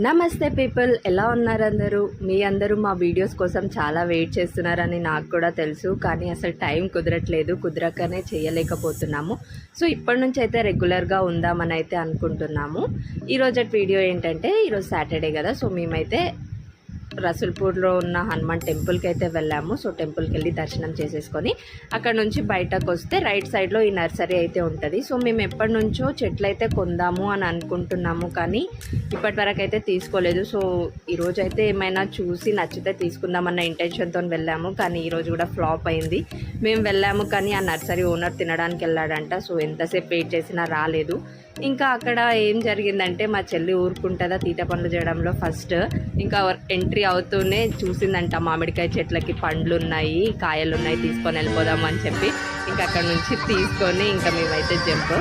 నమస్తే పీపుల్, ఎలా ఉన్నారు అందరూ? మీ అందరూ మా వీడియోస్ కోసం చాలా వెయిట్ చేస్తున్నారని నాకు కూడా తెలుసు. కానీ అసలు టైం కుదరట్లేదు, కుదరకనే చేయలేకపోతున్నాము. సో ఇప్పటి నుంచి అయితే రెగ్యులర్గా ఉందామని అయితే అనుకుంటున్నాము. ఈరోజు వీడియో ఏంటంటే, ఈరోజు సాటర్డే కదా, సో మేమైతే రసూల్పూర్లో ఉన్న హనుమాన్ టెంపుల్కి అయితే వెళ్ళాము. సో టెంపుల్కి వెళ్ళి దర్శనం చేసేసుకొని అక్కడ నుంచి బయటకు వస్తే రైట్ సైడ్లో ఈ నర్సరీ అయితే ఉంటుంది. సో మేము ఎప్పటి నుంచో చెట్లు అయితే కొందాము అని అనుకుంటున్నాము, కానీ ఇప్పటి వరకు అయితే తీసుకోలేదు. సో ఈరోజు అయితే ఏమైనా చూసి నచ్చితే తీసుకుందామన్న ఇంటెన్షన్తో వెళ్ళాము, కానీ ఈరోజు కూడా ఫ్లాప్ అయింది. మేము వెళ్ళాము కానీ ఆ నర్సరీ ఓనర్ తినడానికి వెళ్ళాడంట. సో ఎంతసేపు వెయిట్ చేసినా రాలేదు. ఇంకా అక్కడ ఏం జరిగిందంటే, మా చెల్లి ఊరుకుంటుందా తీట పనులు చేయడంలో ఫస్ట్ ఇంకా ఎంట్రీ అవుతూనే చూసిందంట మామిడికాయ చెట్లకి పండ్లు ఉన్నాయి, కాయలు ఉన్నాయి, తీసుకొని వెళ్ళిపోదాం అని చెప్పి ఇంకా అక్కడ నుంచి తీసుకొని ఇంకా మేమైతే జంప్